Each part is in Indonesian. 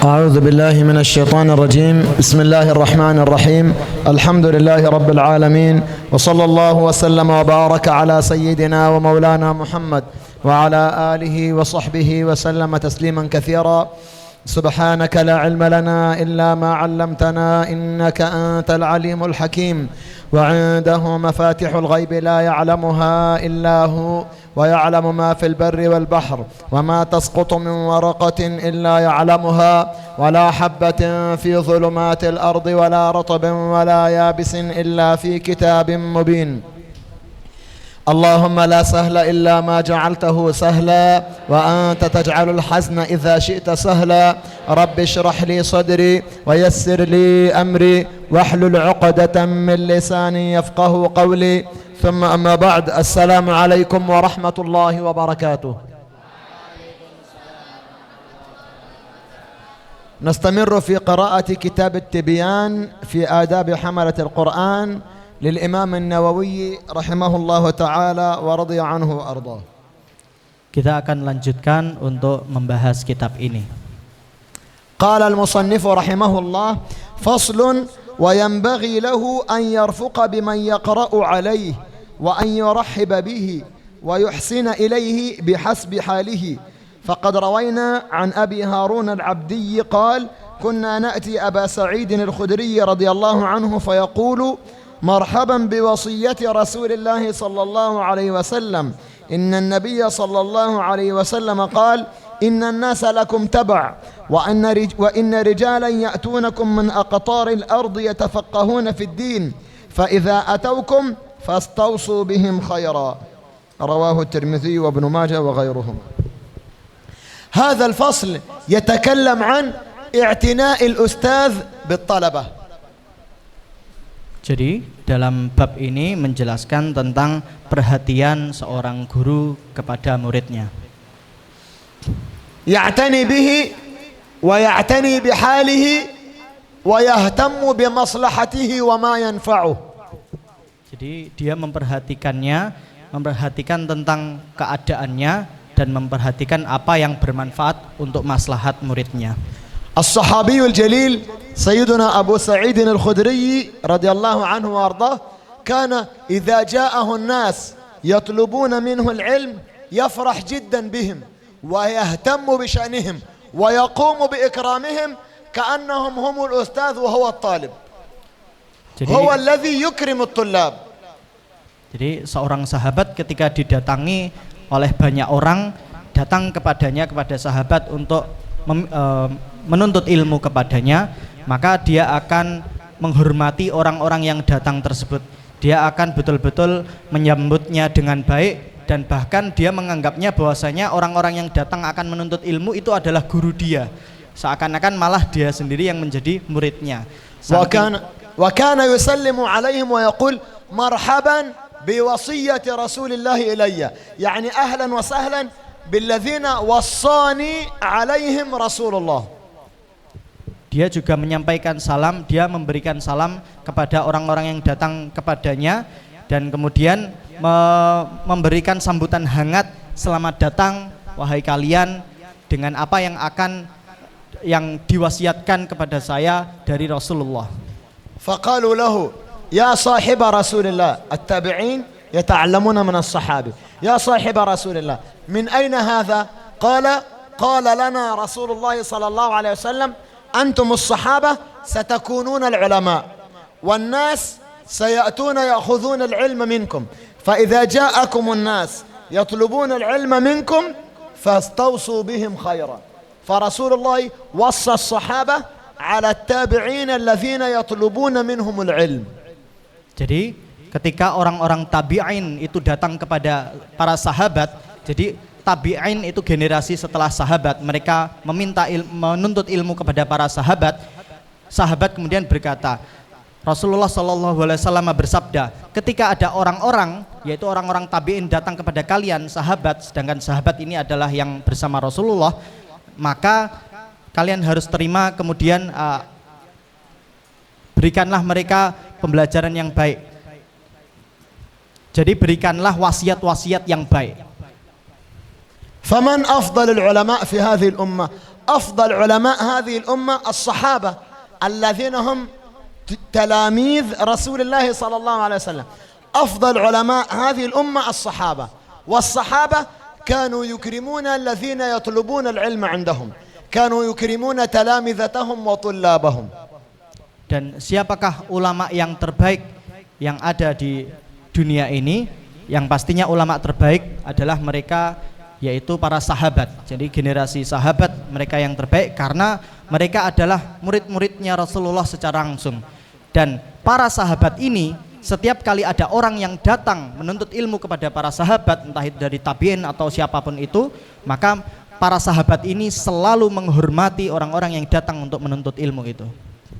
أعوذ بالله من الشيطان الرجيم. بسم الله الرحمن الرحيم. الحمد لله رب العالمين، وصلى الله وسلم وبارك على سيدنا ومولانا محمد وعلى آله وصحبه وسلم تسليما كثيرا. سبحانك لا علم لنا إلا ما علمتنا إنك أنت العليم الحكيم، وعنده مفاتح الغيب لا يعلمها إلا هو، ويعلم ما في البر والبحر، وما تسقط من ورقة إلا يعلمها، ولا حبة في ظلمات الأرض ولا رطب ولا يابس إلا في كتاب مبين. اللهم لا سهل إلا ما جعلته سهلا، وأنت تجعل الحزن إذا شئت سهلا. رب اشرح لي صدري ويسر لي أمري واحلل عقدة من لساني يفقه قولي. ثم أما بعد، السلام عليكم ورحمة الله وبركاته. نستمر في قراءة كتاب التبيان في آداب حملة القرآن للإمام النووي رحمه الله تعالى ورضي عنه وأرضاه. Kita akan lanjutkan untuk membahas kitab ini. قال المصنف رحمه الله: فصل: وينبغي له أن يرفق بمن يقرأ عليه، وأن يرحب به ويحسن إليه بحسب حاله. فقد روينا عن أبي هارون العبدي قال: كنا نأتي أبا سعيد الخدري رضي الله عنه فيقول: مرحبا بوصية رسول الله صلى الله عليه وسلم، إن النبي صلى الله عليه وسلم قال: إن الناس لكم تبع، وإن رجالا يأتونكم من أقطار الأرض يتفقهون في الدين، فإذا أتوكم فاستوصوا بهم خيرا. رواه الترمذي وابن ماجه وغيرهم. هذا الفصل يتكلم عن اعتناء الأستاذ بالطلبة. Jadi dalam bab ini menjelaskan tentang perhatian seorang guru kepada muridnya. يعتني به ويعتني بحاله ويهتم بمصلحته وما ينفعه. Jadi dia memperhatikan tentang keadaannya dan memperhatikan apa yang bermanfaat untuk maslahat muridnya. الصحابي الجليل سيدنا أبو سعيد الخدري رضي الله عنه وأرضاه كان إذا جاءه الناس يطلبون منه العلم يفرح جدا بهم ويهتم بشأنهم ويقوم بإكرامهم كأنهم هم الأستاذ وهو الطالب. هو الذي يكرم الطلاب. Jadi seorang sahabat ketika didatangi oleh banyak orang, datang kepada sahabat untuk menuntut ilmu kepadanya, maka dia akan menghormati orang-orang yang datang tersebut. Dia akan betul-betul menyambutnya dengan baik, dan bahkan dia menganggapnya bahwasanya orang-orang yang datang akan menuntut ilmu itu adalah guru dia, seakan-akan malah dia sendiri yang menjadi muridnya. Wa kana yusallimu alaihim wa yaqul marhaban biwasiyyati Rasulillah ilayya, yani ahlan wa sahlan billadzina wassani alaihim Rasulullah. Dia juga menyampaikan salam, dia memberikan salam kepada orang-orang yang datang kepadanya, dan kemudian memberikan sambutan hangat, selamat datang wahai kalian dengan apa yang diwasiatkan kepada saya dari Rasulullah. Faqalu lahu ya sahib Rasulillah, at-tabi'in yata'allamuna min as-sahabi, ya sahib Rasulillah min ayna hadha? Qala lana Rasulullah sallallahu alaihi wasallam أنتم الصحابة ستكونون العلماء، والناس سيأتون يأخذون العلم منكم، فإذا جاءكم الناس يطلبون العلم منكم فاستوصوا بهم خيرا. فرسول الله وصى الصحابة على التابعين الذين يطلبون منهم العلم. Jadi ketika orang-orang tabi'in itu datang kepada para sahabat, jadi tabi'in itu generasi setelah sahabat, mereka menuntut ilmu kepada para sahabat. Sahabat kemudian berkata, Rasulullah SAW bersabda, ketika ada orang-orang, yaitu orang-orang tabi'in datang kepada kalian sahabat, sedangkan sahabat ini adalah yang bersama Rasulullah, maka kalian harus terima, kemudian berikanlah mereka pembelajaran yang baik. Jadi berikanlah wasiat-wasiat yang baik. فمن أفضل العلماء في هذه الأمة؟ أفضل علماء هذه الأمة الصحابة الذين هم تلاميذ رسول الله صلى الله عليه وسلم. أفضل علماء هذه الأمة الصحابة، والصحابة كانوا يكرمون الذين يطلبون العلم عندهم، كانوا يكرمون تلامذتهم وطلابهم. Dan siapakah ulama yang terbaik yang ada di dunia ini? Yang pastinya ulama terbaik adalah mereka, yaitu para sahabat. Jadi generasi sahabat mereka yang terbaik karena mereka adalah murid-muridnya Rasulullah secara langsung. Dan para sahabat ini, setiap kali ada orang yang datang menuntut ilmu kepada para sahabat, entah itu dari tabi'in atau siapapun itu, maka para sahabat ini selalu menghormati orang-orang yang datang untuk menuntut ilmu itu.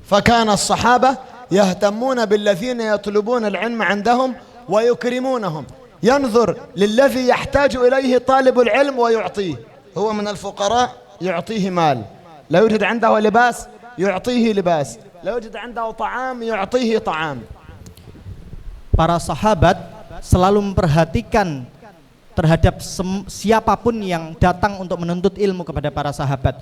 فكان الصحابة يهتمون بالذين يطلبون العلم عندهم ويكرمونهم. ينظر للذي يحتاج إليه طالب العلم ويعطيه. هو من الفقراء يعطيه مال، لا يوجد عنده لباس يعطيه لباس، لا يوجد عنده طعام يعطيه طعام. Para sahabat selalu memperhatikan terhadap siapapun yang datang untuk menuntut ilmu kepada para sahabat.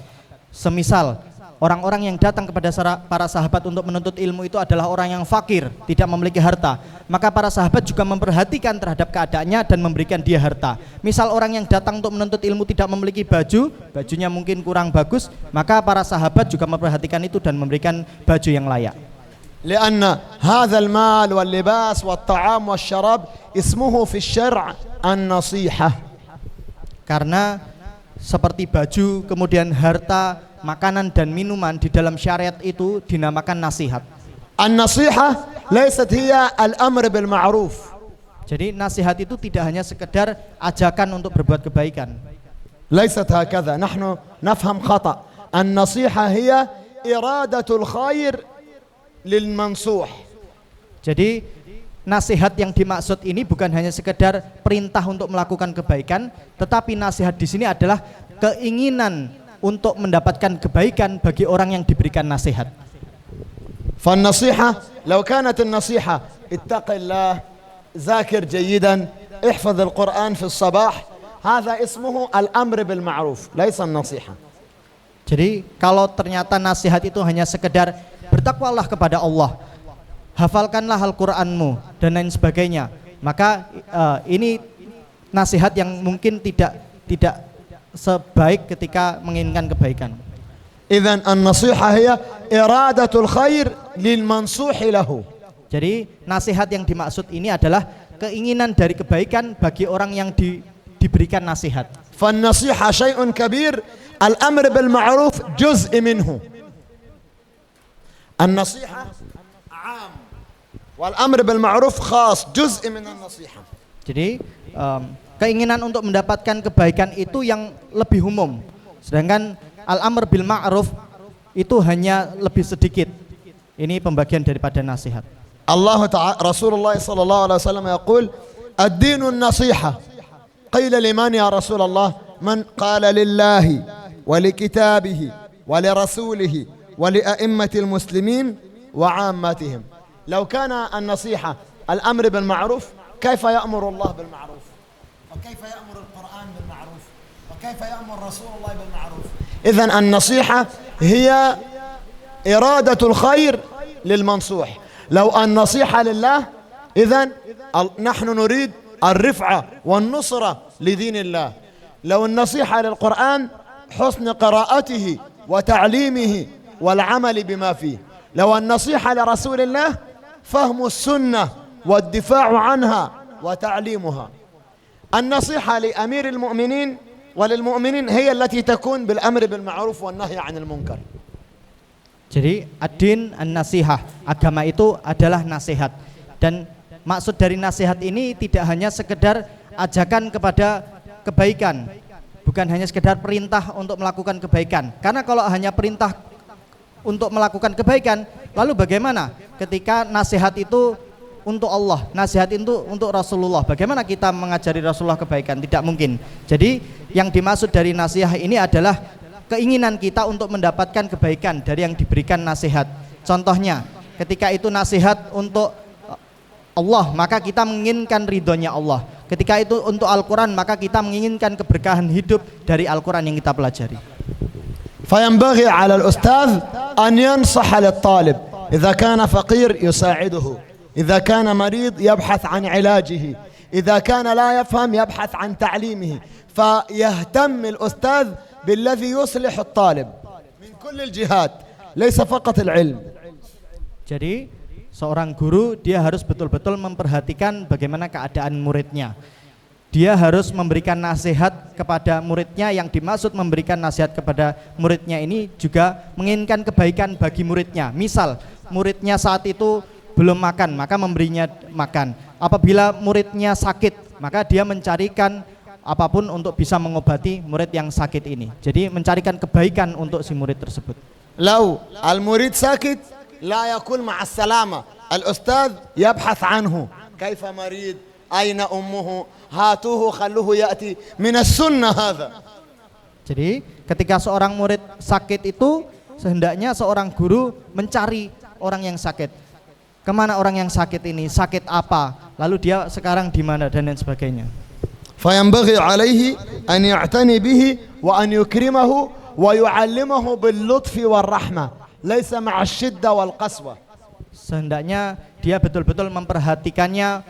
Semisal orang-orang yang datang kepada para sahabat untuk menuntut ilmu itu adalah orang yang fakir, tidak memiliki harta, maka para sahabat juga memperhatikan terhadap keadaannya dan memberikan dia harta. Misal orang yang datang untuk menuntut ilmu tidak memiliki baju, bajunya mungkin kurang bagus, maka para sahabat juga memperhatikan itu dan memberikan baju yang layak. لأن هذا المال واللباس والطعام والشراب اسمه في الشرع النصيحة. Karena seperti baju, kemudian harta, makanan dan minuman di dalam syariat itu dinamakan nasihat. An-nasihah laysat hiya al-amr bil ma'ruf. Jadi nasihat itu tidak hanya sekedar ajakan untuk berbuat kebaikan. Laysat hakadha, nahnu nafham khata. An-nasihah hiya iradatul khair lil mansuh. Jadi nasihat yang dimaksud ini bukan hanya sekedar perintah untuk melakukan kebaikan, tetapi nasihat di sini adalah keinginan untuk mendapatkan kebaikan bagi orang yang diberikan nasihat. فالنصيحة لو كانت النصيحة اتق الله ذاكر جيدا احفظ القرآن في الصباح هذا اسمه الأمر بالمعروف ليس النصيحة. Jadi kalau ternyata nasihat itu hanya sekedar bertakwalah kepada Allah, hafalkanlah Al-Qur'anmu dan lain sebagainya, maka ini nasihat yang mungkin tidak sebaik ketika menginginkan kebaikan. Idzan an-nasiha hiya iradatul khair lil mansuh lahu. Jadi nasihat yang dimaksud ini adalah keinginan dari kebaikan bagi orang yang diberikan nasihat. Fan-nasiha syai'un kabir, al-amr bil ma'ruf juz' minhu. An-nasiha 'am wal amr bil ma'ruf khas, juz' min an-nasiha. Jadi keinginan untuk mendapatkan kebaikan itu yang lebih umum, sedangkan al-amr bil ma'ruf itu hanya lebih sedikit. Ini pembagian daripada nasihat. Allah Ta'ala Rasulullah sallallahu alaihi wasallam yaqul ad-dinu an-nasiha. Qila liman ya Rasulullah? Man qala lillahi wa li kitabihi wa li rasulihi wa li a'immatil muslimin wa 'ammatihim. Law kana an-nasiha al-amr bil ma'ruf, kaifa ya'muru Allah bil ma'ruf? وكيف يأمر القرآن بالمعروف وكيف يأمر رسول الله بالمعروف. إذن النصيحة هي إرادة الخير للمنصوح. لو النصيحة لله إذن نحن نريد الرفعة والنصرة لدين الله. لو النصيحة للقرآن حسن قراءته وتعليمه والعمل بما فيه. لو النصيحة لرسول الله فهم السنة والدفاع عنها وتعليمها. النصيحة لأمير المؤمنين وللمؤمنين هي التي تكون بالأمر بالمعروف والنهي عن المنكر. Jadi ad-din an-nasihah, agama itu adalah nasihat. Dan maksud dari nasihat ini tidak hanya sekedar ajakan kepada kebaikan, bukan hanya sekedar perintah untuk melakukan kebaikan. Karena kalau hanya perintah untuk melakukan kebaikan, lalu bagaimana ketika nasihat itu untuk Allah, nasihat itu untuk Rasulullah? Bagaimana kita mengajari Rasulullah kebaikan? Tidak mungkin. Jadi yang dimaksud dari nasihat ini adalah keinginan kita untuk mendapatkan kebaikan dari yang diberikan nasihat. Contohnya, ketika itu nasihat untuk Allah, maka kita menginginkan ridhonya Allah. Ketika itu untuk Al-Quran, maka kita menginginkan keberkahan hidup dari Al-Quran yang kita pelajari. فينبغي على الأستاذ أن ينصح للطالب إذا كان فقير يساعده، إذا كان مريض يبحث عن علاجه، إذا كان لا يفهم يبحث عن تعليمه، فيهتم الأستاذ بالذي يصلح الطالب من كل الجهات ليس فقط العلم. Jadi seorang guru dia harus betul-betul memperhatikan bagaimana keadaan muridnya. Dia harus memberikan nasihat kepada muridnya. Yang dimaksud memberikan nasihat kepada muridnya ini juga menginginkan kebaikan bagi muridnya. Misal muridnya saat itu belum makan, maka memberinya makan. Apabila muridnya sakit, maka dia mencarikan apapun untuk bisa mengobati murid yang sakit ini. Jadi mencarikan kebaikan untuk si murid tersebut. لو المريد ساكت لا يقول مع السلامة، الأستاذ يبحث عنه، كيف مريض، أين أمه، هاتوه خلوه يأتي، من السنة هذا. Jadi ketika seorang murid sakit itu sehendaknya seorang guru mencari orang yang sakit. Kemana orang yang sakit ini, sakit apa, lalu dia sekarang di mana dan lain sebagainya. فينبغي عليه أن يعتني به وأن يكرمه ويعلمه باللطف والرحمة ليس مع الشدة والقسوة. Sehendaknya dia betul-betul memperhatikannya,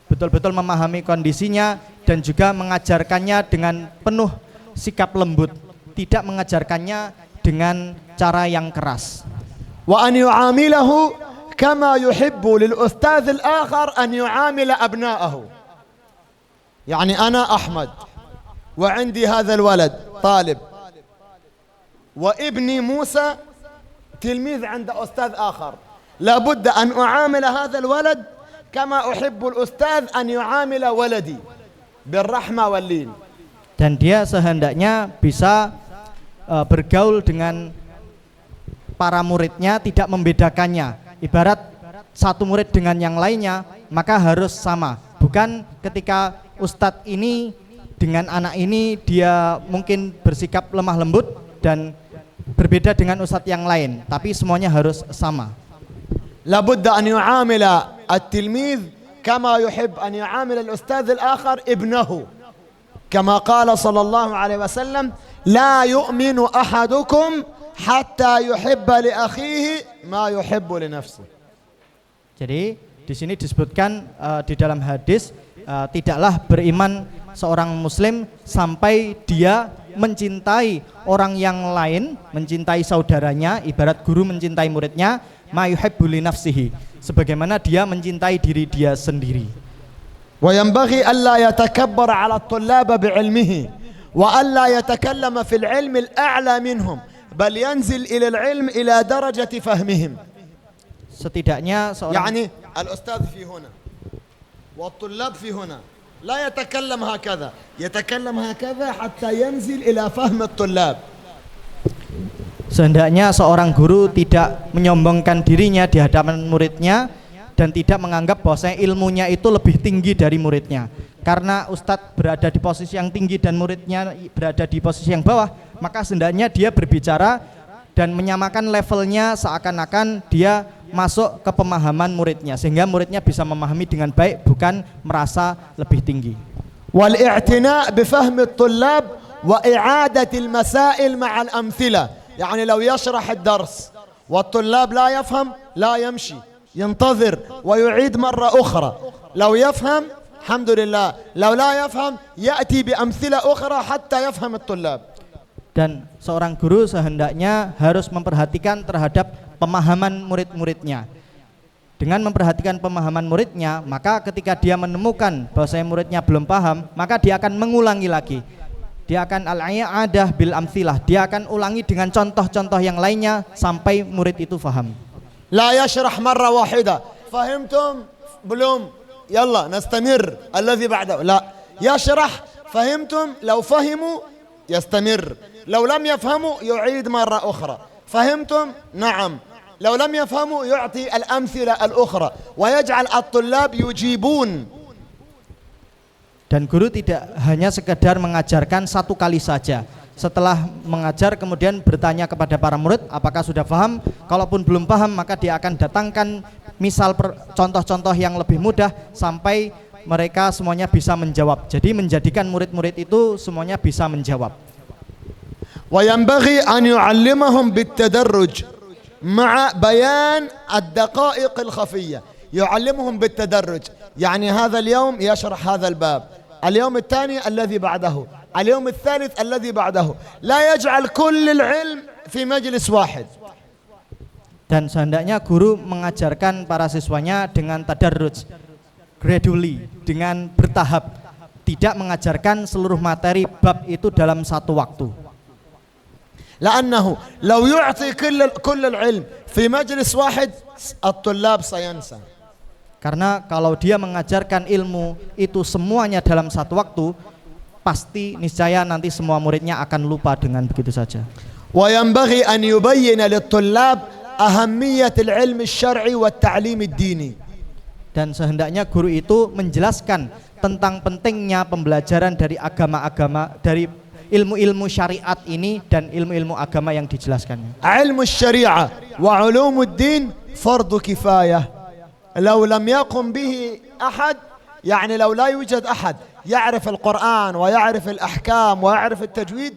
betul-betul memahami kondisinya, dan juga mengajarkannya dengan penuh sikap lembut, tidak mengajarkannya dengan cara yang keras. وأن يعامله كما يحب للأستاذ الآخر أن يعامل أبناءه. يعني أنا أحمد وعندي هذا الولد طالب، وابني موسى تلميذ عند أستاذ آخر، لابد أن أعامل هذا الولد كما أحب الأستاذ أن يعامل ولدي بالرحمة واللين. Dan dia sehendaknya bisa bergaul dengan para muridnya, tidak membedakannya. Ibarat satu murid dengan yang lainnya, maka harus sama. Bukan ketika ustadz ini dengan anak ini dia mungkin bersikap lemah lembut dan berbeda dengan ustadz yang lain, tapi semuanya harus sama. لابد أن يعامل التلميذ كما يحب أن يعامل الأستاذ الآخر ابنه، كما قال صلى الله عليه وسلم لا يؤمن أحدكم حتى يحب لأخيه ما يحب لنفسه. Jadi di sini disebutkan di dalam hadis tidaklah beriman seorang muslim sampai dia mencintai orang yang lain, mencintai saudaranya, ibarat guru mencintai muridnya, ma yuhibbu li nafsihi, sebagaimana dia mencintai diri dia sendiri. وينبغي ألا يتكبر على الطلاب بعلمه وألا يتكلم في العلم الأعلى منهم بل ينزل إلى العلم إلى درجة فهمهم. Setidaknya seorang يعني الأستاذ في هنا والطلاب في هنا لا يتكلم هكذا، يتكلم هكذا حتى ينزل إلى فهم الطلاب. Sehendaknya seorang guru tidak menyombongkan dirinya di hadapan muridnya dan tidak menganggap bahwa ilmunya itu lebih tinggi dari muridnya. Karena ustadz berada di posisi yang tinggi dan muridnya berada di posisi yang bawah, maka sehendaknya dia berbicara dan menyamakan levelnya seakan-akan dia masuk ke pemahaman muridnya, sehingga muridnya bisa memahami dengan baik, bukan merasa lebih tinggi. والاعتناء بفهم الطلاب وإعادة المسائل مع الأمثلة. يعني لو يشرح الدرس والطلاب لا يفهم لا يمشي، ينتظر ويعيد مرة أخرى. لو يفهم الحمد لله، لو لا يفهم يأتي بأمثلة أخرى حتى يفهم الطلاب. Dan seorang guru sehendaknya harus memperhatikan terhadap pemahaman murid-muridnya. Dengan memperhatikan pemahaman muridnya, maka ketika dia menemukan bahwa muridnya belum paham, maka dia akan mengulangi lagi. Dia akan al-i'adah bil amthilah. Dia akan ulangi dengan contoh-contoh yang lainnya sampai murid itu faham. لا يشرح مرة واحدة فهمتم بلوم يلا نستمر الذي بعده لا يشرح فهمتم لو فهموا يستمر لو لم يفهموا يعيد مرة أخرى فهمتم نعم لو لم يفهموا يعطي الأمثلة الأخرى ويجعل الطلاب يجيبون. Dan guru tidak hanya sekedar mengajarkan satu kali saja. Setelah mengajar kemudian bertanya kepada para murid apakah sudah paham. Kalaupun belum paham maka dia akan datangkan misal contoh-contoh yang lebih mudah sampai mereka semuanya bisa menjawab. Jadi menjadikan murid-murid itu semuanya bisa menjawab. وينبغي أن يعلمهم بالتدرج مع بيان الدقائق الخفية. يعلمهم بالتدرج يعني هذا اليوم يشرح هذا الباب اليوم الثاني الذي بعده اليوم الثالث الذي بعده لا يجعل كل العلم في مجلس واحد. Dan sehendaknya guru mengajarkan para siswanya dengan tadarruj, gradually, dengan bertahap, tidak mengajarkan seluruh materi bab itu dalam satu waktu. لأنه لو يعطي كل العلم في مجلس واحد الطلاب سينسى. Karena kalau dia mengajarkan ilmu itu semuanya dalam satu waktu, pasti niscaya nanti semua muridnya akan lupa dengan begitu saja. وينبغي أن يبين للطلاب أهمية العلم الشرعي والتعليم الديني. Dan sehendaknya guru itu menjelaskan tentang pentingnya pembelajaran dari agama-agama, dari ilmu-ilmu syariat ini dan ilmu-ilmu agama yang dijelaskannya. علم الشريعة وعلوم الدين فرض كفاية. لو لم يقم به أحد يعني لو لا يوجد أحد يعرف القرآن ويعرف الأحكام ويعرف التجويد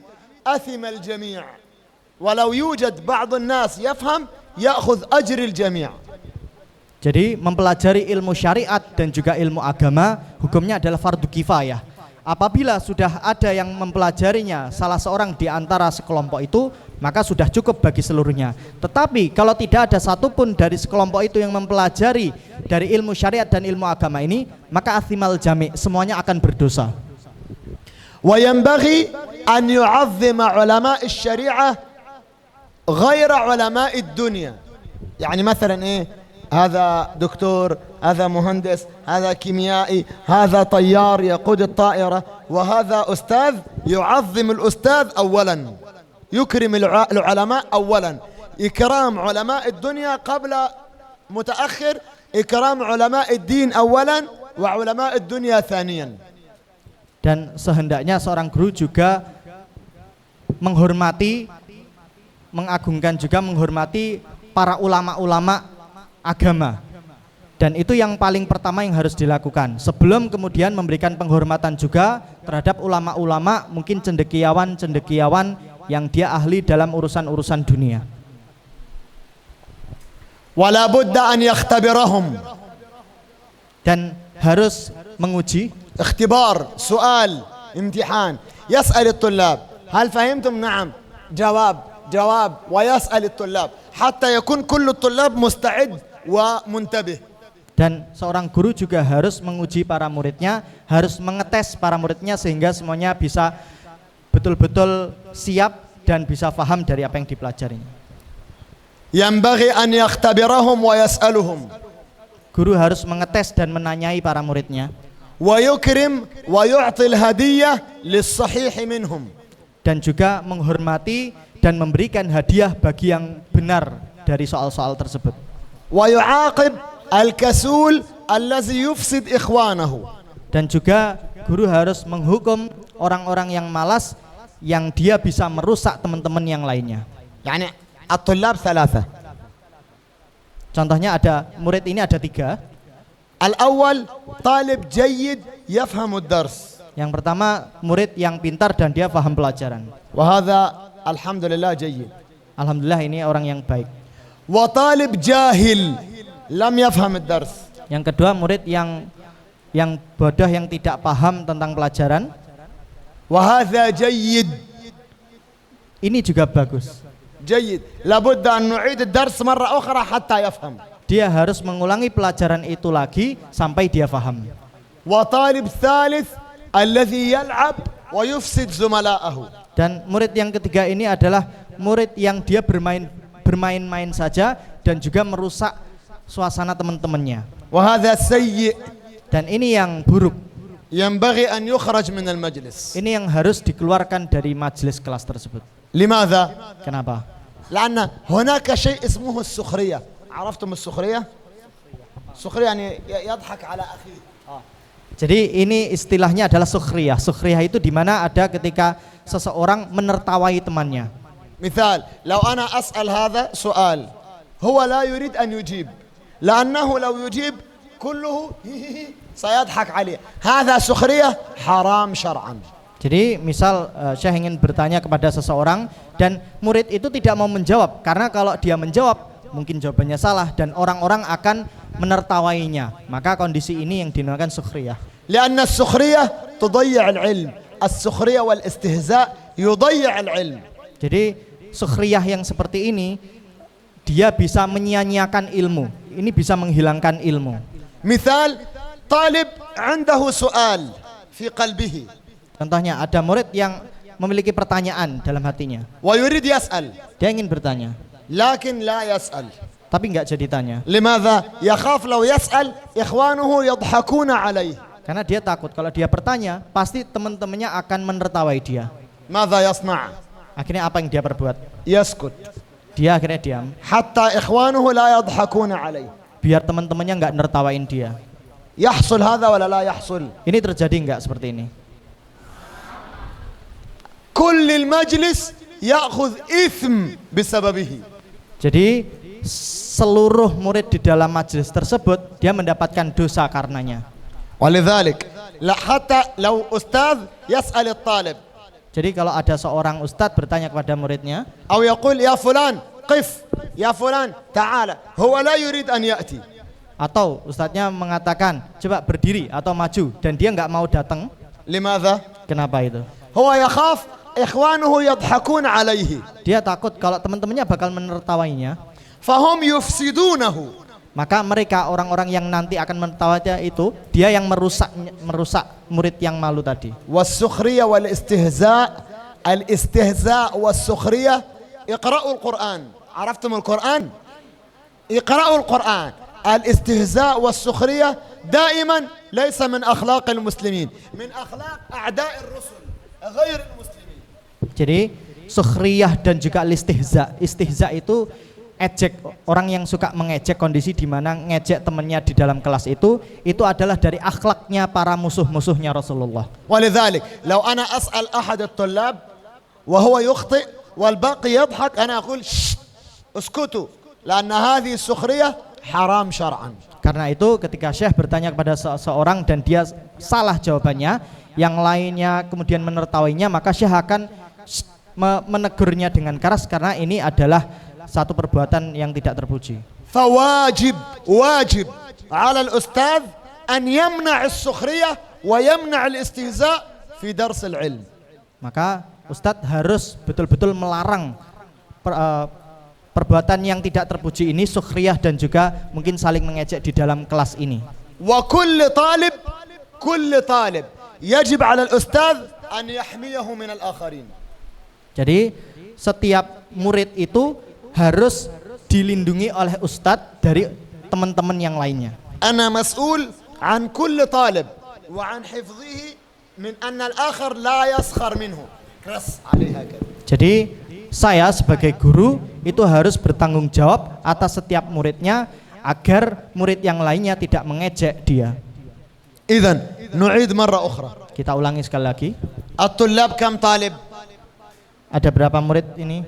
أثم الجميع ولو يوجد بعض الناس يفهم يأخذ أجر الجميع. Jadi mempelajari ilmu syariat dan juga ilmu agama hukumnya adalah fardu kifayah. Apabila sudah ada yang mempelajarinya salah seorang di antara sekelompok itu, maka sudah cukup bagi seluruhnya. Tetapi kalau tidak ada satupun dari sekelompok itu yang mempelajari dari ilmu syariat dan ilmu agama ini, maka athimal jami', semuanya akan berdosa. وينبغي أن يعظم علماء الشريعة غير علماء الدنيا. يعني مثلا إيه هذا دكتور هذا مهندس هذا كيميائي هذا طيار يقود الطائرة وهذا أستاذ يعظم الأستاذ أولا يكرم العلماء أولا إكرام علماء الدنيا قبل متأخر إكرام علماء الدين أولا وعلماء الدنيا ثانيا. Dan sehendaknya seorang guru juga menghormati, mengagungkan juga menghormati para ulama-ulama agama. Dan itu yang paling pertama yang harus dilakukan sebelum kemudian memberikan penghormatan juga terhadap ulama-ulama mungkin cendekiawan yang dia ahli dalam urusan-urusan dunia. ولا بد أن يختبرهم. Dan harus menguji. اختبار سؤال امتحان يسأل الطلاب هل فهمتم نعم جواب ويسأل الطلاب حتى يكون كل الطلاب مستعد ومنتبه. Dan seorang guru juga harus menguji para muridnya, harus mengetes para muridnya sehingga semuanya bisa betul-betul siap dan bisa paham dari apa yang dipelajarinya. ينبغي أن يختبرهم ويسألهم. Guru harus mengetes dan menanyai para muridnya. ويكرم ويعطي الهدية للصحيح منهم. Dan juga menghormati dan memberikan hadiah bagi yang benar dari soal-soal tersebut. ويعاقب الكسول الذي يفسد إخوانه. Dan juga guru harus menghukum orang-orang yang malas yang dia bisa merusak teman-teman yang lainnya. يعني الطلاب ثلاثة. Contohnya ada murid ini ada 3. الأول طالب جيد يفهم الدرس. Yang pertama murid yang pintar dan dia paham pelajaran. وهذا الحمد لله جيد. Alhamdulillah ini orang yang baik. وطالب جاهل لم يفهم الدرس. Yang kedua murid yang bodoh yang tidak paham tentang pelajaran. وهذا جيد. Ini juga bagus. جيد لابد أن نعيد الدرس مرة أخرى حتى يفهم. Dia harus mengulangi pelajaran itu lagi sampai dia paham. وطالب ثالث الذي يلعب ويفسد زملائه. Dan murid yang ketiga ini adalah murid yang dia bermain-main saja dan juga merusak suasana teman-temannya. وهذا سيء. Dan ini yang buruk. ينبغي أن يخرج من المجلس. Ini yang harus dikeluarkan dari majelis kelas tersebut. لماذا؟ Kenapa? لأن هناك شيء اسمه السخرية. عرفتم السخرية؟ السخرية يعني يضحك على أخيه. Jadi ini istilahnya adalah sukhriyah. Sukhriyah itu di mana ada ketika seseorang menertawai temannya. مثال لو أنا أسأل هذا سؤال هو لا يريد أن يجيب لأنه لو يجيب كله سيضحك عليه. هذا سخرية حرام شرعا. Jadi misal Syekh ingin bertanya kepada seseorang dan murid itu tidak mau menjawab karena kalau dia menjawab mungkin jawabannya salah dan orang-orang akan menertawainya. Maka kondisi ini yang dinamakan sukhriyah. لأن السخرية تضيع العلم. السخرية والاستهزاء يضيع العلم. Jadi sukhriyah yang seperti ini dia bisa menyia-nyiakan ilmu. Ini bisa menghilangkan ilmu. مثال طالب عنده سؤال في قلبه. Contohnya ada murid yang memiliki pertanyaan dalam hatinya. ويريد يسأل. Dia ingin bertanya. لكن لا يسأل. Tapi enggak jadi tanya. لماذا؟ يخاف لو يسأل إخوانه يضحكون عليه. Karena dia takut kalau dia bertanya pasti teman-temannya akan menertawai dia. ماذا يصنع؟ Akhirnya apa yang dia perbuat? يسكت. Dia akhirnya diam. حتى إخوانه لا يضحكون عليه. Biar teman-temannya enggak nertawain dia. يحصل هذا ولا لا يحصل؟ Ini terjadi enggak seperti ini? كل المجلس يأخذ إثم بسببه. Jadi seluruh murid di dalam majelis tersebut dia mendapatkan dosa karenanya. ولذلك حتى لو أستاذ يسأل الطالب. Jadi kalau ada seorang ustadz bertanya kepada muridnya, أو يقول يا فلان قف يا فلان تعال هو لا يريد أن يأتي. atau ustadznya mengatakan coba berdiri atau maju dan dia nggak mau datang. لماذا؟ Kenapa itu? هو يخاف إخوانه يضحكون عليه. Dia takut kalau teman-temannya bakal menertawainya. فهم يفسدونه. Maka mereka orang-orang yang nanti akan menertawainya itu dia yang merusak murid yang malu tadi. والسخرية والاستهزاء. الاستهزاء والسخرية. اقرأوا القرآن. عرفتم القرآن؟ اقرأوا القرآن. الاستهزاء والسخرية دائما ليس من أخلاق المسلمين، من أخلاق أعداء الرسل غير المسلمين. Jadi sukhriyah dan juga istihza itu ejek, orang yang suka mengejek, kondisi di mana ngejek temannya di dalam kelas itu adalah dari akhlaknya para musuh-musuhnya Rasulullah. ولذلك لو أنا أسأل أحد الطلاب وهو يخطئ والباقي يضحك أنا أقول اسكتوا لأن هذه السخرية haram syar'an. Karena itu ketika Syekh bertanya kepada seseorang dan dia salah jawabannya, yang lainnya kemudian menertawainya, maka Syekh akan menegurnya dengan keras karena ini adalah satu perbuatan yang tidak terpuji. فواجب واجب على الأستاذ أن يمنع السخرية ويمنع الاستهزاء في درس العلم. Maka Ustadz harus betul-betul melarang perbuatan yang tidak terpuji ini, sukhriyah dan juga mungkin saling mengejek di dalam kelas ini. وكل طالب يجب على الأستاذ أن يحميه من الآخرين. Jadi setiap murid itu harus dilindungi oleh ustadz dari teman-teman yang lainnya. أنا مسؤول عن كل طالب وعن حفظه من أن الآخر لا يسخر منه. رس عليها كده. Jadi saya sebagai guru itu harus bertanggung jawab atas setiap muridnya agar murid yang lainnya tidak mengejek dia. إذن نعيد مرة أخرى. Kita ulangi sekali lagi. الطلاب كم طالب؟ Ada berapa murid ini?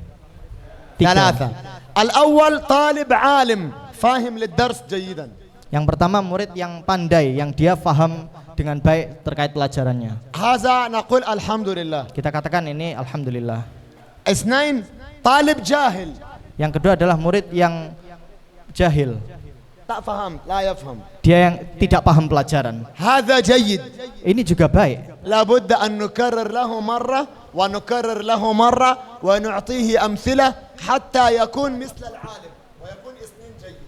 3. الأول طالب عالم فاهم للدرس جيدا. Yang pertama murid yang pandai, yang dia faham dengan baik terkait pelajarannya. هذا نقول الحمد لله. Kita katakan ini alhamdulillah. 2 طالب جاهل. Yang kedua adalah murid yang jahil. لا فهم لا يفهم. Dia yang tidak paham pelajaran. هذا جيد. Ini juga baik. لابد أن نكرر له مرة ونكرر له مرة ونعطيه أمثلة حتى يكون مثل العالم ويكون اثنين جيد.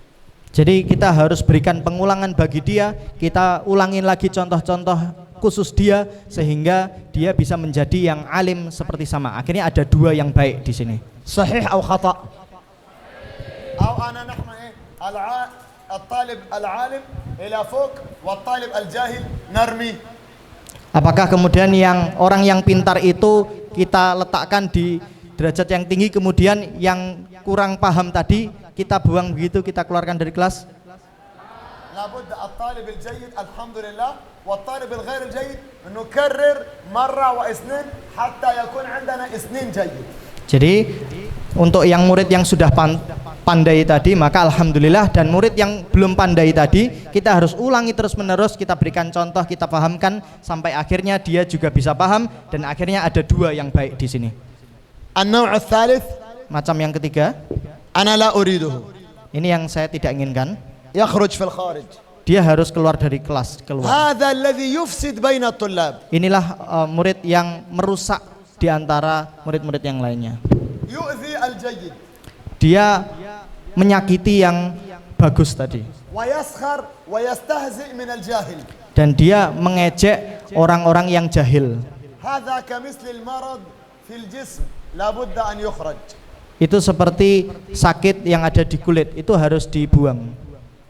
Jadi kita harus berikan pengulangan bagi dia. Kita ulangin lagi contoh-contoh khusus dia sehingga dia bisa menjadi yang alim seperti sama. Akhirnya ada dua yang baik di sini. Sahih atau khata? Atau ana nahnu al-talib al-alim ila fawq wa al-talib al-jahil narmi. Apakah kemudian yang orang yang pintar itu kita letakkan di derajat yang tinggi, kemudian yang kurang paham tadi kita buang begitu, kita keluarkan dari kelas? لابد الطالب الجيد الحمد لله والطالب الغير الجيد نكرر مرة واثنين حتى يكون عندنا اثنين جيد. Jadi untuk yang murid yang sudah pandai tadi maka alhamdulillah, dan murid yang belum pandai tadi kita harus ulangi terus menerus, kita berikan contoh, kita pahamkan sampai akhirnya dia juga bisa paham dan akhirnya ada dua yang baik di sini. النوع الثالث, macam yang ketiga, أنا لا أريده. ini yang saya tidak inginkan. يخرج في الخارج. Dia harus keluar dari kelas, keluar. هذا الذي يفسد بين الطلاب. Inilah murid yang merusak di antara murid-murid yang lainnya. يؤذي الجيد. Dia menyakiti yang bagus tadi. ويسخر ويستهزئ من الجاهل. Dan dia mengejek orang-orang yang jahil. هذا كمثل المرض في الجسم لابد أن يخرج. Itu seperti sakit yang ada di kulit, itu harus dibuang.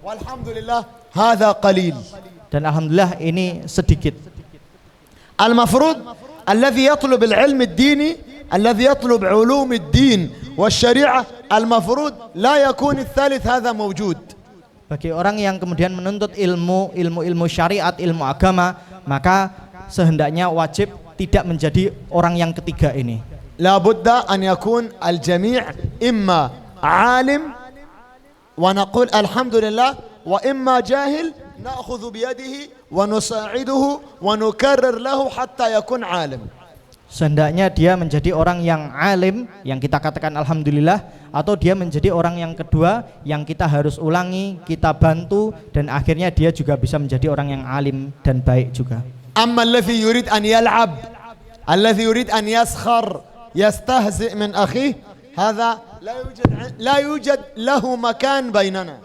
Walhamdulillah هذا قليل. Dan alhamdulillah ini sedikit. المفروض الذي يطلب العلم الديني الذي يطلب علوم الدين والشريعة المفروض لا يكون الثالث هذا موجود. Bagi orang yang kemudian menuntut ilmu syariat, ilmu agama, maka sehendaknya wajib tidak menjadi orang yang ketiga ini. لا بد أن يكون الجميع إما عالم ونقول الحمد لله وإما جاهل نأخذ بيده ونساعده ونكرر له حتى يكون عالم. Sehendaknya dia menjadi orang yang alim, yang kita katakan alhamdulillah, atau dia menjadi orang yang kedua yang kita harus ulangi, kita bantu, dan akhirnya dia juga bisa menjadi orang yang alim dan baik juga. أما الذي يريد أن يلعب الذي يريد أن يسخر يستهزئ من أخيه هذا لا يوجد له مكان بيننا.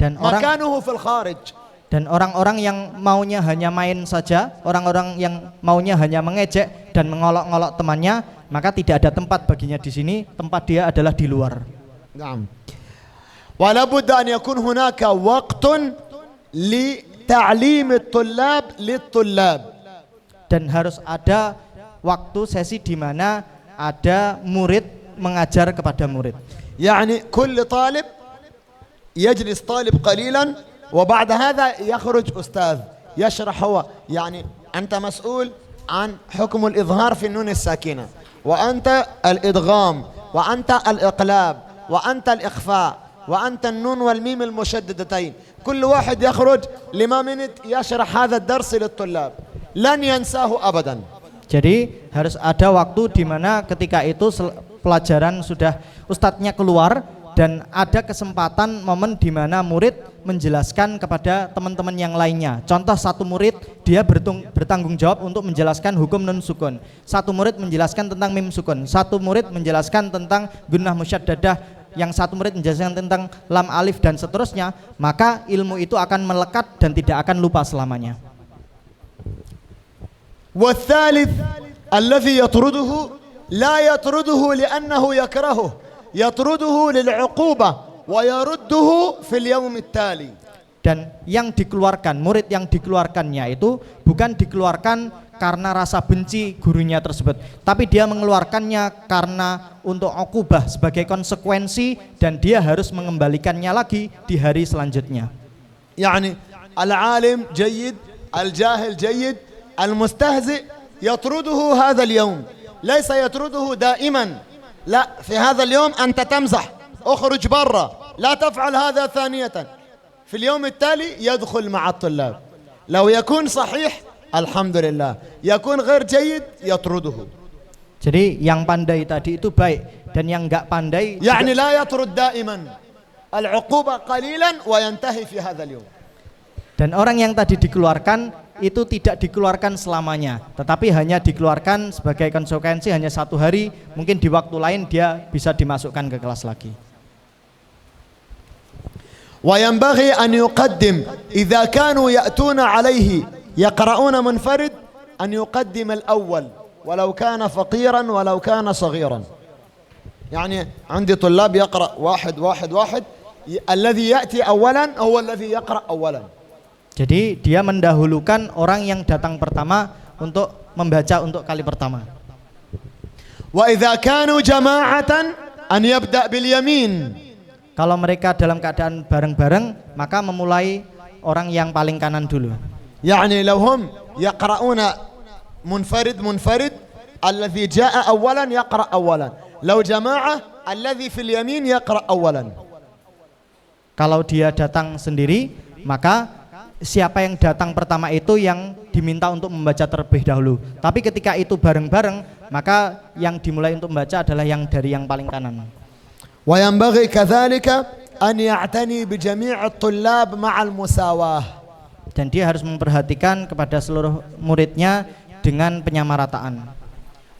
مكانه في الخارج. Dan orang-orang yang maunya hanya main saja, orang-orang yang maunya hanya mengejek dan mengolok-olok temannya, maka tidak ada tempat baginya di sini, tempat dia adalah di luar. نعم. ولا بد أن يكون هناك وقت لتعليم الطلاب للطلاب. Dan harus ada waktu sesi di mana ada murid mengajar kepada murid. يعني كل طالب يجلس طالب قليلا وبعد هذا يخرج أستاذ يشرح هو. يعني أنت مسؤول عن حكم الإظهار في النون الساكنة وأنت الإدغام وأنت الإقلاب وأنت الإخفاء وأنت النون والميم المشددتين. كل واحد يخرج لما منت يشرح هذا الدرس للطلاب لن ينساه أبدا. Jadi harus ada waktu di mana ketika itu pelajaran sudah ustadznya keluar dan ada kesempatan momen di mana murid menjelaskan kepada teman-teman yang lainnya. Contoh, satu murid dia bertanggung jawab untuk menjelaskan hukum nun sukun. Satu murid menjelaskan tentang mim sukun. Satu murid menjelaskan tentang gunnah musyaddadah. Yang satu murid menjelaskan tentang lam alif dan seterusnya. Maka ilmu itu akan melekat dan tidak akan lupa selamanya. والثالث الذي يطرده لا يطرده لأنه يكرهه يطرده للعقوبة ويرده في اليوم التالي. Dan yang dikeluarkan, murid yang dikeluarkannya itu bukan dikeluarkan karena rasa benci gurunya tersebut, tapi dia mengeluarkannya karena untuk ukubah sebagai konsekuensi, dan dia harus mengembalikannya lagi di hari selanjutnya. يعني العالم جيد الجاهل جيد المستهزئ يطرده هذا اليوم ليس يطرده دائما. لا، في هذا اليوم أنت تمزح اخرج برا لا تفعل هذا ثانية. في اليوم التالي يدخل مع الطلاب. لو يكون صحيح الحمد لله، يكون غير جيد يطرده. Jadi yang pandai tadi itu baik, dan yang enggak pandai يعني لا يطرد دائما العقوبة قليلا وينتهي في هذا اليوم. Dan orang yang tadi dikeluarkan itu tidak dikeluarkan selamanya, tetapi hanya dikeluarkan sebagai konsekuensi hanya satu hari, mungkin di waktu lain dia bisa dimasukkan ke kelas lagi. وينبغي أن يقدم إذا كانوا يأتون عليه يقرؤون منفرد أن يقدم الأول ولو كان فقيرا ولو كان صغيرا. يعني عندي طلاب يقرأ واحد الذي يأتي أولا هو الذي يقرأ أولا. Jadi dia mendahulukan orang yang datang pertama untuk membaca untuk kali pertama. وإذا كانوا جماعة أن يبدأ باليمين. Kalau mereka dalam keadaan bareng-bareng, maka memulai orang yang paling kanan dulu. يعني لو هم يقرؤون منفرد الذي جاء أولا يقرأ أولا. لو جماعة الذي في اليمين يقرأ أولا. Kalau dia datang sendiri, maka siapa yang datang pertama itu yang diminta untuk membaca terlebih dahulu. Tapi ketika itu bareng-bareng, maka yang dimulai untuk membaca adalah yang dari yang paling kanan. وينبغي كذلك أن يعتني بجميع الطلاب مع المساواة. Dan dia harus memperhatikan kepada seluruh muridnya dengan penyamarataan.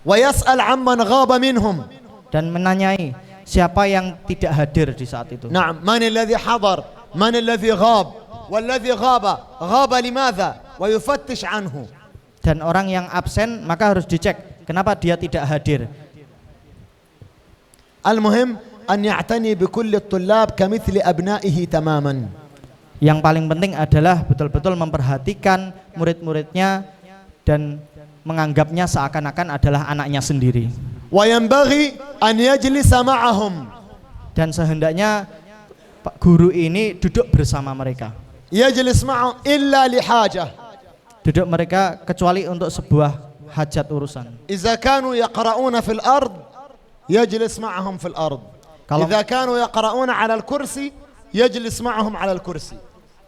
ويسأل عمن غاب منهم. Dan menanyai siapa yang tidak hadir di saat itu. نعم، من الذي حضر؟ من الذي غاب؟ والذي غاب لماذا؟ ويفتش عنه. Dan orang yang absen maka harus dicek kenapa dia tidak hadir. المهم أن يعتني بكل الطلاب كمثل أبنائه تماما. Yang paling penting adalah betul-betul memperhatikan murid-muridnya dan menganggapnya seakan-akan adalah anaknya sendiri. وينبغي أن يجلس معهم. Dan sehendaknya guru ini duduk bersama mereka. يجلس معهم إلا لحاجة. Duduk mereka kecuali untuk sebuah hajat urusan. إذا كانوا يقرؤون في الأرض يجلس معهم في الأرض. إذا كانوا يقرؤون على الكرسي يجلس معهم على الكرسي.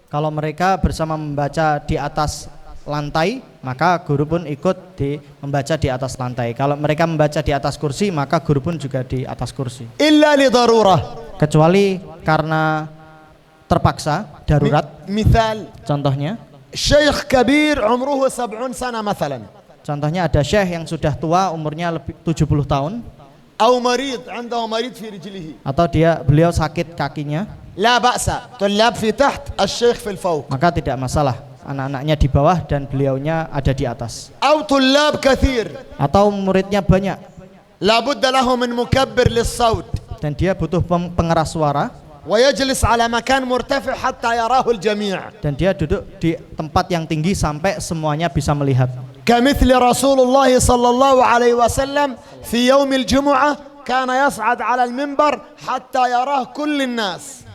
Kalau mereka bersama membaca di atas lantai, maka guru pun ikut membaca di atas lantai. Kalau mereka membaca di atas kursi, maka guru pun juga di atas kursi. إلا لضرورة. Kecuali karena terpaksa, darurat. مثال. Contohnya, شيخ كبير عمره 70 سنة مثلا. Contohnya ada syekh yang sudah tua, umurnya lebih 70 tahun. أو مريض عنده مريض في رجله. Atau beliau sakit kakinya. لا بأس، طلاب في تحت الشيخ في الفوق. Maka tidak masalah, anak-anaknya di bawah dan beliaunya ada di atas. أو طلاب كثير. Atau muridnya banyak. لا بد له من مكبر للصوت. Dan dia butuh pengeras suara. ويجلس على مكان مرتفع حتى يراه الجميع. Dan dia duduk di tempat yang tinggi sampai semuanya bisa melihat. كمثل رسول الله صلى الله عليه وسلم في يوم الجمعة كان يصعد على المنبر حتى يراه كل الناس.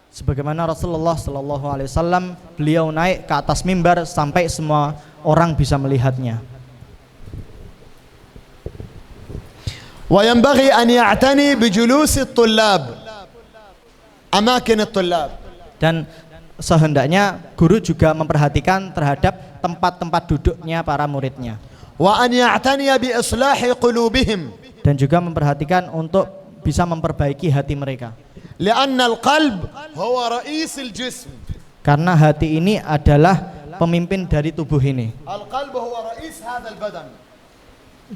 Sebagaimana Rasulullah Sallallahu Alaihi Wasallam, beliau naik ke atas mimbar sampai semua orang bisa melihatnya. وينبغي أن يعتني بجلوس الطلاب أماكن الطلاب. Dan sehendaknya guru juga memperhatikan terhadap tempat-tempat duduknya para muridnya. وأن يعتني بإصلاح قلوبهم. Dan juga memperhatikan untuk bisa memperbaiki hati mereka. لأن القلب هو رئيس الجسم. Karena hati ini adalah pemimpin dari tubuh ini. القلب هو رئيس هذا البدن.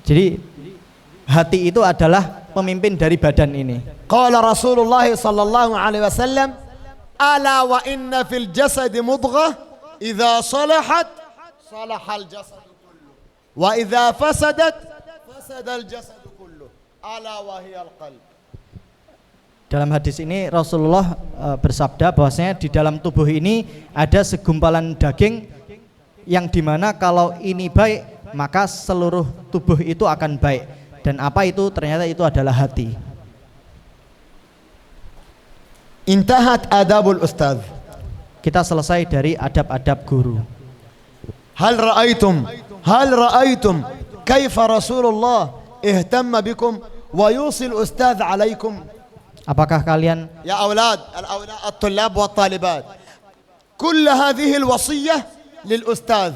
Jadi hati itu adalah pemimpin dari badan ini. قال رسول الله صلى الله عليه وسلم ألا وإن في الجسد مضغة إذا صلحت صلح الجسد كله وإذا فسدت فسد الجسد كله ألا وهي القلب. Dalam hadis ini Rasulullah bersabda bahwasanya di dalam tubuh ini ada segumpalan daging yang dimana kalau ini baik maka seluruh tubuh itu akan baik. Dan apa itu? Ternyata itu adalah hati. انتهت آداب الأستاذ. Kita selesai dari adab-adab guru. هل رأيتم كيف رسول الله اهتم بكم ويوصي الأستاذ عليكم؟ Apakah kalian يا أولاد الطلاب والطالبات كل هذه الوصية للأستاذ،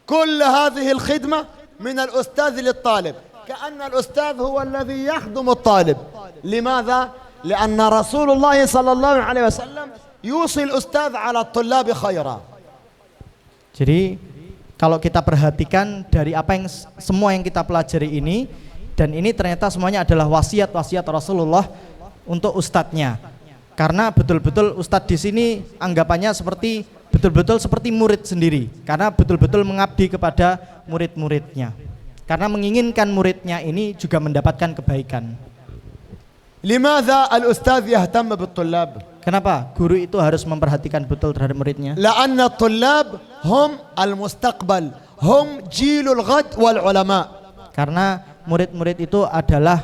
كل هذه الخدمة من الأستاذ للطالب، كأن الأستاذ هو الذي يخدم الطالب. لماذا؟ لأن رسول الله صلى الله عليه وسلم يوصي الأستاذ على الطلاب خيرا. Jadi kalau kita perhatikan dari apa yang semua yang kita pelajari ini, dan ini ternyata semuanya adalah wasiat-wasiat Rasulullah untuk ustadznya. Karena betul-betul ustadz di sini anggapannya seperti betul-betul seperti murid sendiri, karena betul-betul mengabdi kepada murid-muridnya, karena menginginkan muridnya ini juga mendapatkan kebaikan. لماذا الأستاذ يهتم بالطلاب؟ Kenapa guru itu harus memperhatikan betul terhadap muridnya? لأن الطلاب هم المستقبل، هم جيل الغد والعلماء. Karena murid-murid itu adalah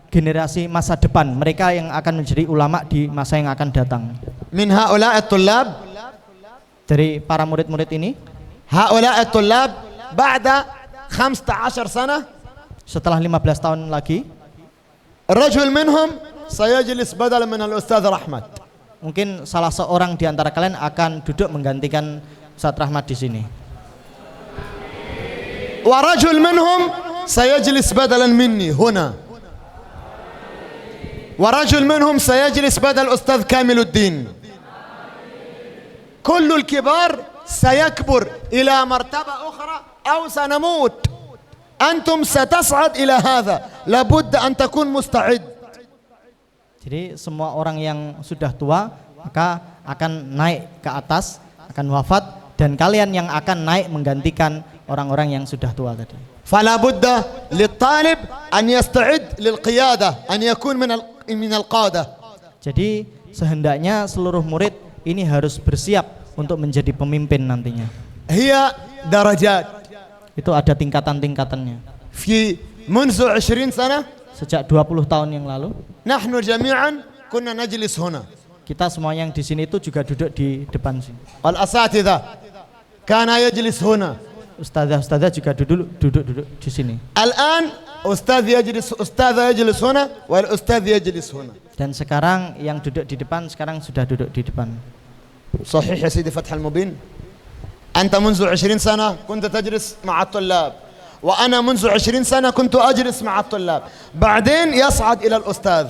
generasi masa depan, mereka yang akan menjadi ulama di masa yang akan datang. من هؤلاء الطلاب، Dari para murid-murid ini, هؤلاء الطلاب بعد 15 سنة setelah 15 tahun lagi, الرجل منهم سيجلس بدلا من الأستاذ رحمت. mungkin salah seorang di antara kalian akan duduk menggantikan Ustadz Rahmat di sini. ورجل منهم سيجلس بدلا مني هنا. ورجل منهم سيجلس بدل أستاذ كامل الدين. كل الكبار سيكبر إلى مرتبة أخرى أو سنموت. أنتم ستصعد إلى هذا، لابد أن تكون مستعد. Jadi semua orang yang sudah tua maka akan naik ke atas, akan wafat, dan kalian yang akan naik menggantikan orang-orang yang sudah tua tadi. فلا بد للطالب أن يستعد للقيادة، أن يكون من القادة. Jadi sehendaknya seluruh murid ini harus bersiap untuk menjadi pemimpin nantinya. هي درجات. Itu ada tingkatan-tingkatannya. في منذ 20 سنة Sejak 20 tahun yang lalu, نحن جميعا كنا نجلس هنا. kita semua yang di sini itu juga duduk di depan sini. والأساتذة كان يجلس هنا. Ustadzah juga duduk di sini. الآن أستاذ يجلس هنا والأستاذ يجلس هنا. Dan sekarang yang duduk di depan sekarang sudah duduk di depan. صحيح يا سيدي فتح المبين؟ أنت منذ 20 سنة كنت تجلس مع الطلاب، وأنا منذ 20 سنة كنت أجلس مع الطلاب، بعدين يصعد إلى الأستاذ.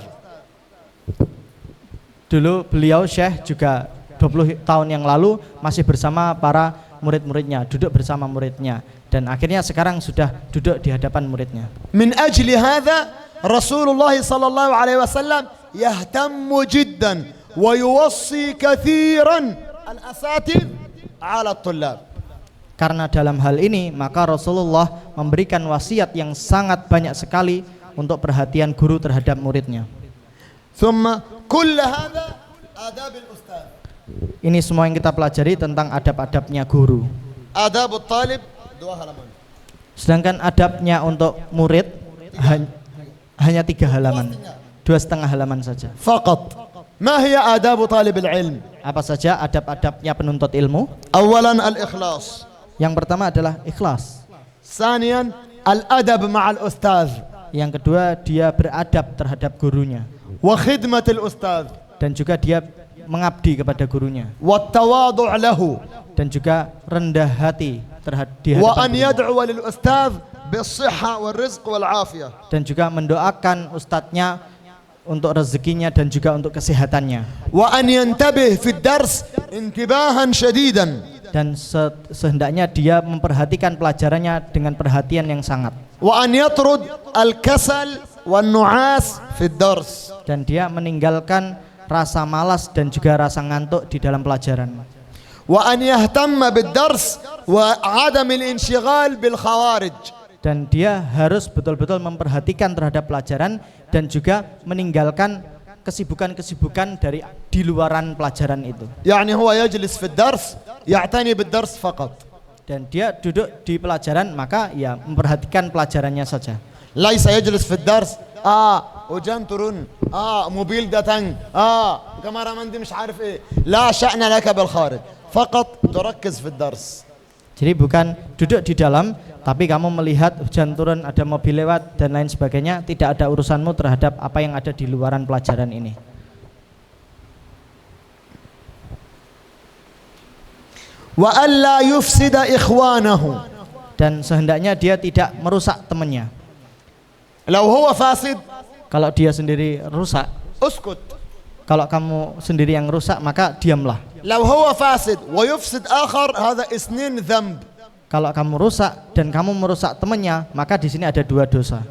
Dulu beliau Syekh juga 20 tahun yang lalu masih bersama para murid-muridnya, duduk bersama muridnya, dan akhirnya sekarang sudah duduk di hadapan muridnya. من أجل هذا رسول الله صلى الله عليه وسلم يهتم جدا ويوصي كثيرا الأساتذة على الطلاب. Karena dalam hal ini maka Rasulullah memberikan wasiat yang sangat banyak sekali untuk perhatian guru terhadap muridnya. ثم كل هذا آداب الأستاذ. Ini semua yang kita pelajari tentang adab-adabnya guru. آداب الطالب 2 halaman. Sedangkan adabnya untuk murid hanya 3 halaman, 2,5 halaman saja. فقط. ما هي آداب طالب العلم؟ Apa saja adab-adabnya penuntut ilmu? أولا الإخلاص. Yang pertama adalah ikhlas. ثانيا الأدب مع الأستاذ. Yang kedua dia beradab terhadap gurunya. وخدمة الأستاذ. Dan juga dia mengabdi kepada gurunya. والتواضع له. Dan juga rendah hati di hadapan وأن gurunya. يدعو للأستاذ بالصحة والرزق والعافية. Dan juga mendoakan ustadznya untuk rezekinya dan juga untuk kesehatannya. وأن ينتبه في الدرس انتباها شديدا. Dan sehendaknya dia memperhatikan pelajarannya dengan perhatian yang sangat. وأن يطرد الكسل والنعاس في الدرس. Dan dia meninggalkan rasa malas dan juga rasa ngantuk di dalam pelajaran. وأن يهتم بالدرس وعدم الانشغال بالخوارج. Dan dia harus betul-betul memperhatikan terhadap pelajaran dan juga meninggalkan kesibukan-kesibukan di luaran pelajaran itu. يعني هو يجلس في الدرس يعتني بالدرس فقط. Dan dia duduk di pelajaran maka ya memperhatikan pelajarannya saja. ليس يجلس في الدرس وجنترون موبيل داتن كاميرا مندي مش عارف ايه، لا شأن لك بالخارج، فقط تركز في الدرس. Jadi bukan duduk di dalam tapi kamu melihat hujan turun, ada mobil lewat dan lain sebagainya, tidak ada urusanmu terhadap apa yang ada di luaran pelajaran ini. Wa alla yufsida ikhwanahu. Dan sehendaknya dia tidak merusak temannya. Law huwa fasid, kalau dia sendiri rusak, uskut. kalau kamu sendiri yang rusak maka diamlah. Law huwa fasid wa yufsid akhar, hadha isnin dhanb. Kalau kamu rusak dan kamu merusak temannya, maka di sini ada 2 dosa.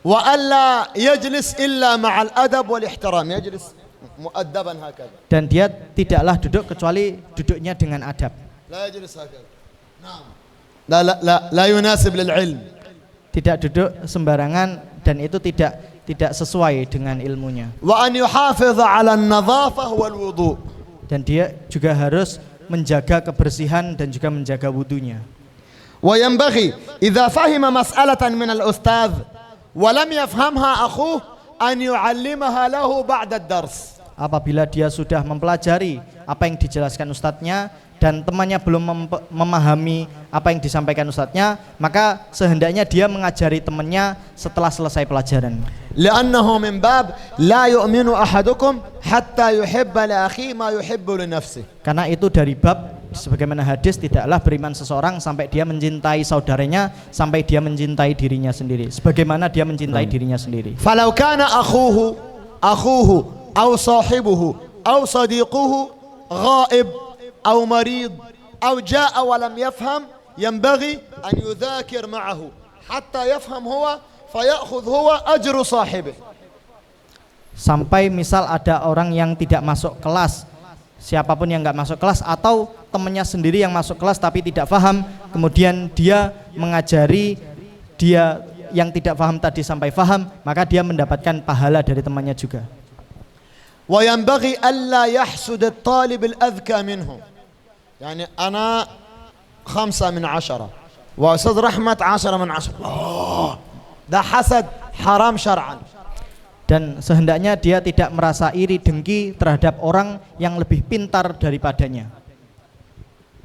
Wa alla yajlis illa ma'al adab wal ihtiram, yajlis مؤدبا هكذا Dan dia tidaklah duduk kecuali duduknya dengan adab. لا يجلس هكذا نعم لا يناسب للعلم. Tidak duduk sembarangan dan itu tidak sesuai dengan ilmunya. وأن يحافظ على النظافة والوضوء. Dan dia juga harus menjaga kebersihan dan juga menjaga wudunya. وينبغي إذا فهم مسألة من الأستاذ ولم يفهمها أخوه أن يعلمها له بعد الدرس. Apabila dia sudah mempelajari apa yang dijelaskan ustadznya dan temannya belum memahami apa yang disampaikan ustadznya, maka sehendaknya dia mengajari temannya setelah selesai pelajaran. لأنه من باب لا يؤمن أحدكم حتى يحب لأخيه ما يحب لنفسه. Karena itu dari bab sebagaimana hadis, tidaklah beriman seseorang sampai dia mencintai saudaranya, sampai dia mencintai dirinya sendiri sebagaimana dia mencintai dirinya sendiri. فلو كان أخوه أو صاحبه أو صديقه غائب أو مريض أو جاء ولم يفهم ينبغي أن يذاكر معه حتى يفهم هو فيأخذ هو أجر صاحبه. Sampai misal ada orang yang tidak masuk kelas, siapapun yang nggak masuk kelas atau temannya sendiri yang masuk kelas tapi tidak paham, kemudian dia mengajari dia yang tidak paham tadi sampai paham, maka dia mendapatkan pahala dari temannya juga. وينبغي ألا يحسد الطالب الأذكى منه. يعني أنا 5 من 10 وأستاذ رحمة 10 من 10. ده حسد حرام شرعا. Dan sehendaknya dia tidak merasa iri dengki terhadap orang yang lebih pintar daripadanya.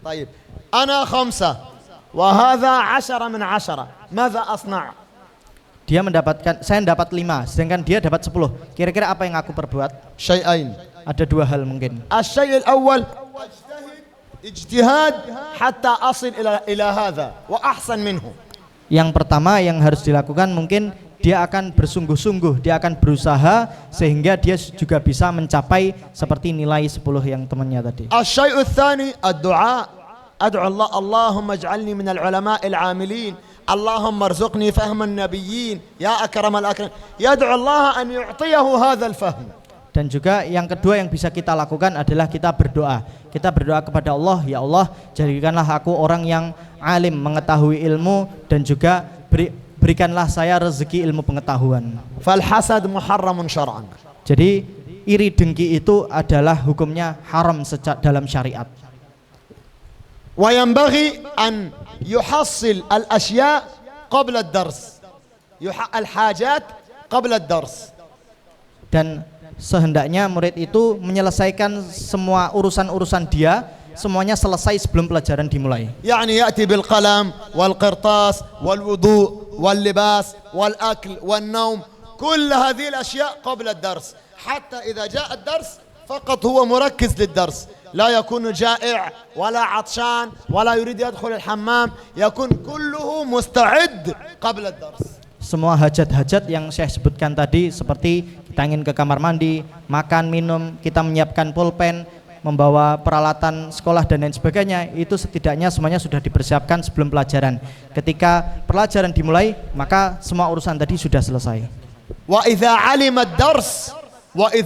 طيب أنا 5 وهذا 10 من 10 ماذا أصنع؟ Dia mendapatkan, saya dapat 5, sedangkan dia dapat 10. Kira-kira apa yang aku perbuat? شيئين. Ada 2 hal mungkin. الشيء الأول اجتهاد حتى أصل إلى هذا وأحسن منه. Yang pertama yang harus dilakukan mungkin dia akan bersungguh-sungguh, dia akan berusaha sehingga dia juga bisa mencapai seperti nilai 10 yang temannya tadi. الشيء الثاني الدعاء. أدعو الله اللهم اجعلني من العلماء العاملين اللهم ارزقني فهم النبيين يا أكرم الأكرم. يدعو الله أن يعطيه هذا الفهم. Dan juga yang kedua yang bisa kita lakukan adalah kita berdoa. Kita berdoa kepada Allah, ya Allah, jadikanlah aku orang yang alim, mengetahui ilmu, dan juga berikanlah saya rezeki ilmu pengetahuan. فالحسد محرم شرعا. Jadi iri dengki itu adalah hukumnya haram dalam syariat. وينبغي أن يحصل الأشياء قبل الدرس. الحاجات قبل الدرس. Dan sehendaknya murid itu menyelesaikan semua urusan-urusan dia, semuanya selesai sebelum pelajaran dimulai. يعني يأتي بالقلم والقرطاس والوضوء واللباس والأكل والنوم كل هذه الأشياء قبل الدرس حتى إذا جاء الدرس فقط هو مركز للدرس لا يكون جائع ولا عطشان ولا يريد يدخل الحمام يكون كله مستعد قبل الدرس. Semua hajat-hajat yang saya sebutkan tadi seperti kita ingin ke kamar mandi, makan, minum, kita menyiapkan pulpen, membawa peralatan sekolah dan lain sebagainya, itu setidaknya semuanya sudah dipersiapkan sebelum pelajaran. Ketika pelajaran dimulai, maka semua urusan tadi sudah selesai. وإذا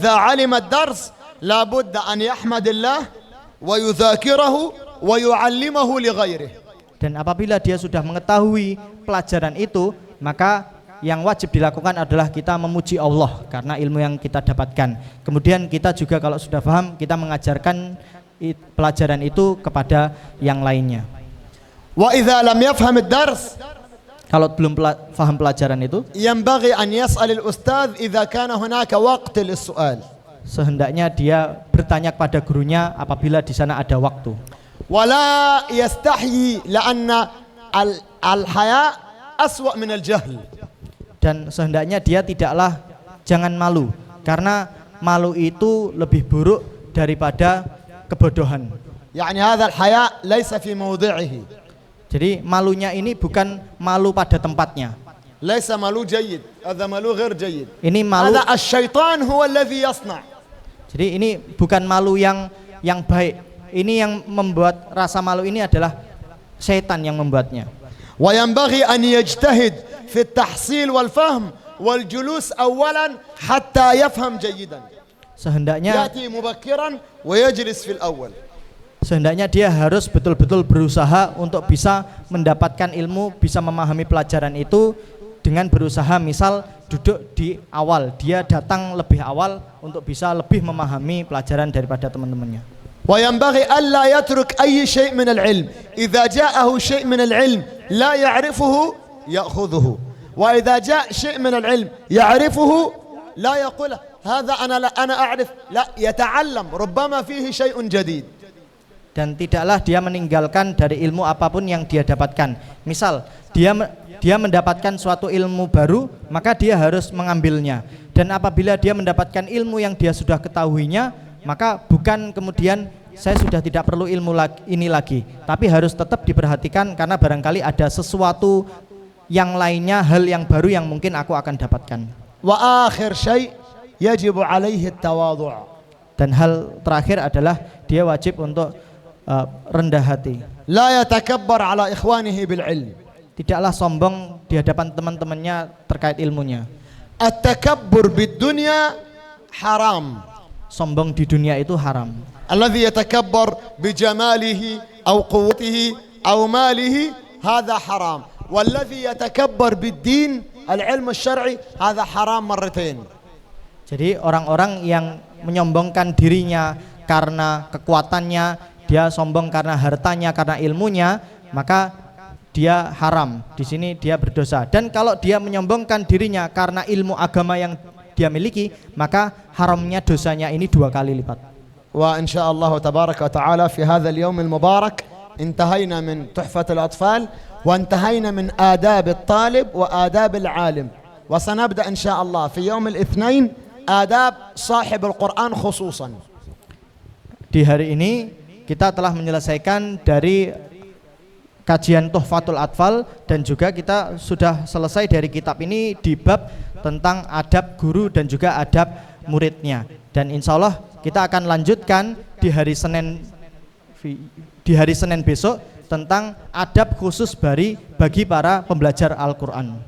علم الدرس لا بد أن يحمد الله ويذاكره ويعلمه لغيره. Dan apabila dia sudah mengetahui pelajaran itu, maka yang wajib dilakukan adalah kita memuji Allah karena ilmu yang kita dapatkan. Kemudian kita juga kalau sudah paham, kita mengajarkan pelajaran itu kepada yang lainnya. وإذا لم يفهم الدرس, kalau belum paham pelajaran itu, ينبغي أن يسأل الأستاذ إذا كان هناك وقت للسؤال. Sehendaknya dia bertanya kepada gurunya apabila di sana ada waktu. ولا يستحيي لأن الحياء أسوأ من الجهل. Dan sehendaknya dia jangan malu karena malu itu lebih buruk daripada kebodohan. يعني هذا الحياء ليس في موضعه. Jadi malunya ini bukan malu pada tempatnya. ليس malu جيد. هذا malu غير جيد. Ini malu. هذا الشيطان هو الذي يصنع. Jadi ini bukan malu yang baik. Ini yang membuat rasa malu ini adalah setan yang membuatnya. وينبغي أن يجتهد في التحصيل والفهم والجلوس أولا حتى يفهم جيدا. Sehendaknya يأتي مبكرا ويجلس في الأول. Sehendaknya dia harus betul-betul berusaha untuk bisa mendapatkan ilmu, bisa memahami pelajaran itu dengan berusaha misal duduk di awal, dia datang lebih awal untuk bisa lebih memahami pelajaran daripada teman-temannya. وينبغي ألا يترك أي شيء من العلم. إذا جاءه شيء من العلم لا يعرفه يأخذه، وإذا جاء شيء من العلم يعرفه لا يقول هذا أنا أعرف، لا يتعلم، ربما فيه شيء جديد. Dan tidaklah dia meninggalkan dari ilmu apapun yang dia dapatkan. Misal dia mendapatkan suatu ilmu baru, maka dia harus mengambilnya. Dan apabila dia mendapatkan ilmu yang dia sudah ketahuinya, maka bukan kemudian saya sudah tidak perlu ilmu ini lagi, tapi harus tetap diperhatikan karena barangkali ada sesuatu yang lainnya, hal yang baru yang mungkin aku akan dapatkan. وآخر شيء يجب عليه التواضع. Dan hal terakhir adalah dia wajib untuk rendah hati. لا يتكبر على إخوانه بالعلم. Tidaklah sombong di hadapan teman-temannya terkait ilmunya. التكبر بالدنيا حرام. Sombong di dunia itu haram. الذي يتكبر بجماله أو قوته أو ماله هذا حرام، والذي يتكبر بالدين العلم الشرعي هذا حرام مرتين. Jadi orang-orang yang menyombongkan dirinya karena kekuatannya, dia sombong karena hartanya, karena ilmunya, maka dia haram. Di sini dia berdosa. Dan kalau dia menyombongkan dirinya karena ilmu agama yang dia miliki, maka haramnya dosanya ini 2 kali lipat. وإن شاء الله تبارك وتعالى في هذا اليوم المبارك انتهينا من تحفة الأطفال، وانتهينا من آداب الطالب وآداب العالم، وسنبدأ إن شاء الله في يوم الاثنين آداب صاحب القرآن خصوصا. Di hari ini kita telah menyelesaikan dari kajian Tuhfatul Atfal, dan juga kita sudah selesai dari kitab ini di bab tentang adab guru dan juga adab muridnya. Dan insya Allah kita akan lanjutkan di hari Senin besok tentang adab khusus bagi para pembelajar Al-Quran.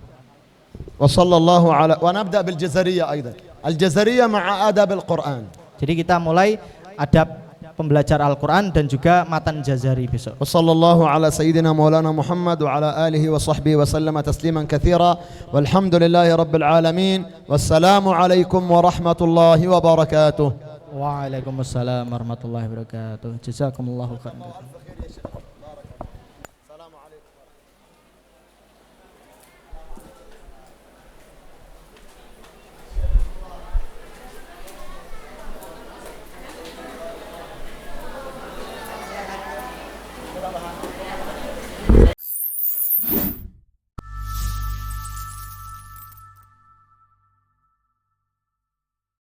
Wassallallahu ala wa nabda bil Jazariyah aidan. Al-Jazariyah ma'a adab al-Quran. Jadi kita mulai adab pembelajar Al-Quran dan juga matan Jazari besok. Wassallallahu ala sayyidina maulana Muhammad wa ala alihi wa sahbihi wa sallama tasliman katsira, walhamdulillahi rabbil alamin, wassalamu alaikum warahmatullahi wabarakatuh. Waalaikumsalam warahmatullahi wabarakatuh. Jazakumullahu khairan.